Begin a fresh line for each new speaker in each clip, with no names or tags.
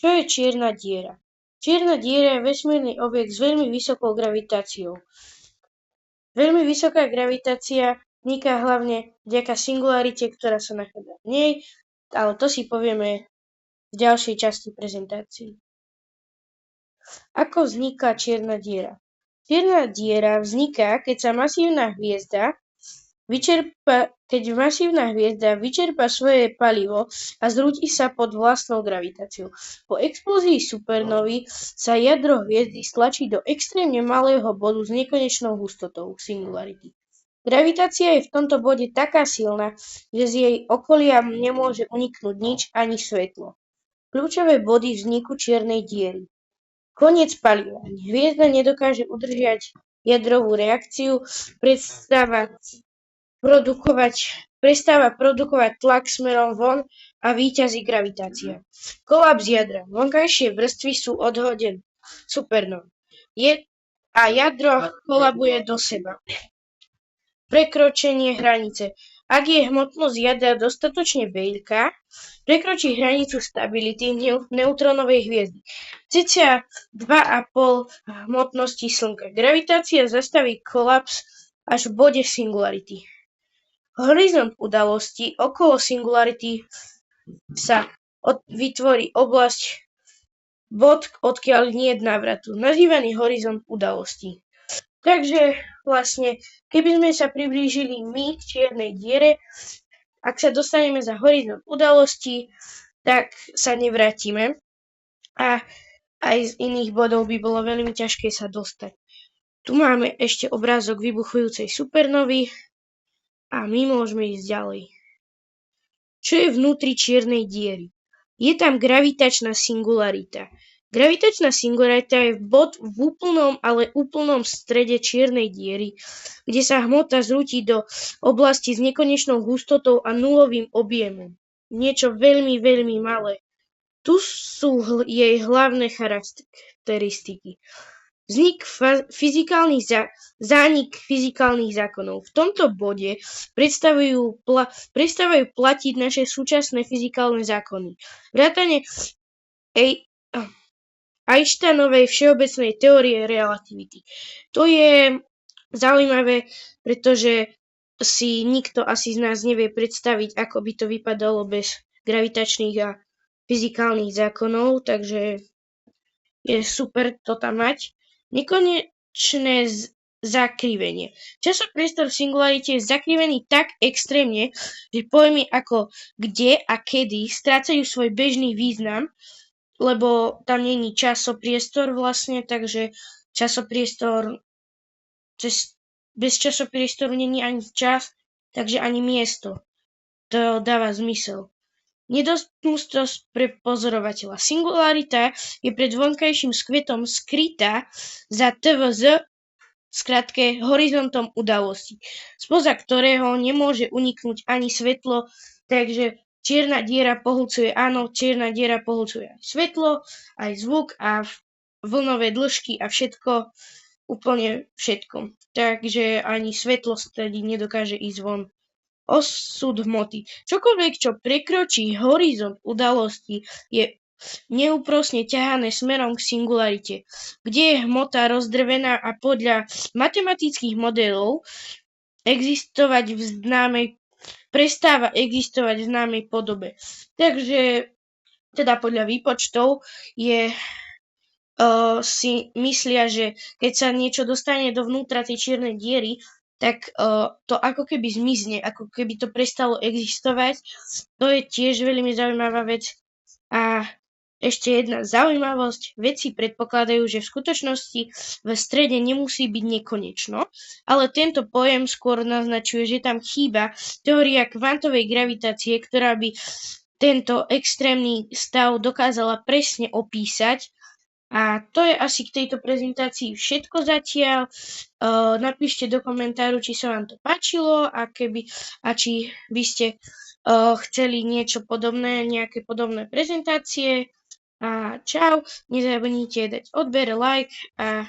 Čo je čierna diera? Čierna diera je vesmírny objekt s veľmi vysokou gravitáciou. Veľmi vysoká gravitácia vzniká hlavne vďaka singularite, ktorá sa nachádza v nej, ale to si povieme v ďalšej časti prezentácie. Ako vzniká čierna diera? Čierna diera vzniká, keď masívna hviezda vyčerpá svoje palivo a zrúti sa pod vlastnou gravitáciou. Po explózii supernovy sa jadro hviezdy stlačí do extrémne malého bodu s nekonečnou hustotou singularity. Gravitácia je v tomto bode taká silná, že z jej okolia nemôže uniknúť nič ani svetlo. Kľúčové body vzniku čiernej diery. Koniec paliva. Hviezda nedokáže udržať jadrovú reakciu, prestáva produkovať tlak smerom von a víťazí gravitácia. Kolaps jadra. Vonkajšie vrstvy sú odhodené supernovou a jadro kolabuje do seba. Prekročenie hranice. Ak je hmotnosť jadra dostatočne veľká, prekročí hranicu stability neutrónovej hviezdy. Cca 2,5 hmotnosti Slnka. Gravitácia zastaví kolaps až v bode singularity. Horizont udalosti. Okolo singularity sa vytvorí bod, odkiaľ nie je návratu, nazývaný horizont udalosti. Takže vlastne, keby sme sa priblížili my k čiernej diere, ak sa dostaneme za horizont udalosti, tak sa nevrátime a aj z iných bodov by bolo veľmi ťažké sa dostať. Tu máme ešte obrázok vybuchujúcej supernovy a my môžeme ísť ďalej. Čo je vnútri čiernej diery? Je tam gravitačná singularita. Gravitačná singularita je bod v úplnom strede čiernej diery, kde sa hmota zrúti do oblasti s nekonečnou hustotou a nulovým objemom. Niečo veľmi, veľmi malé. Tu sú jej hlavné charakteristiky. Zánik fyzikálnych zákonov. V tomto bode prestávajú platiť naše súčasné fyzikálne zákony. Vrátane Einsteinovej všeobecnej teórie relativity. To je zaujímavé, pretože si nikto asi z nás nevie predstaviť, ako by to vypadalo bez gravitačných a fyzikálnych zákonov, takže je super to tam mať. Nekonečné zakrivenie. Časopriestor v singularite je zakrivený tak extrémne, že pojmy ako kde a kedy strácajú svoj bežný význam, lebo tam není časopriestor vlastne, takže bez časopriestoru není ani čas, takže ani miesto. To dáva zmysel. Nedostupnosť pre pozorovateľa. Singularita je pred vonkajším skvetom skrytá za TVZ, skratke horizontom udalosti, spoza ktorého nemôže uniknúť ani svetlo, takže čierna diera pohlcuje aj svetlo, aj zvuk a vlnové dĺžky a všetko, úplne všetko. Takže ani svetlo tedy nedokáže ísť von. Osud hmoty. Čokoľvek, čo prekročí horizont udalosti, je neúprosne ťahané smerom k singularite, kde je hmota rozdrvená a podľa matematických modelov prestáva existovať v známej podobe. Takže teda podľa výpočtov si myslia, že keď sa niečo dostane dovnútra tej čiernej diery, tak to ako keby zmizne, ako keby to prestalo existovať. To je tiež veľmi zaujímavá vec. A ešte jedna zaujímavosť. Vedci predpokladajú, že v skutočnosti v strede nemusí byť nekonečno, ale tento pojem skôr naznačuje, že tam chýba teória kvantovej gravitácie, ktorá by tento extrémny stav dokázala presne opísať. A to je asi k tejto prezentácii všetko zatiaľ. Napíšte do komentáru, či sa vám to páčilo a či by ste chceli niečo podobné, nejaké podobné prezentácie. A čau, nezabudnite dať odber, like a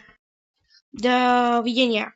dovidenia.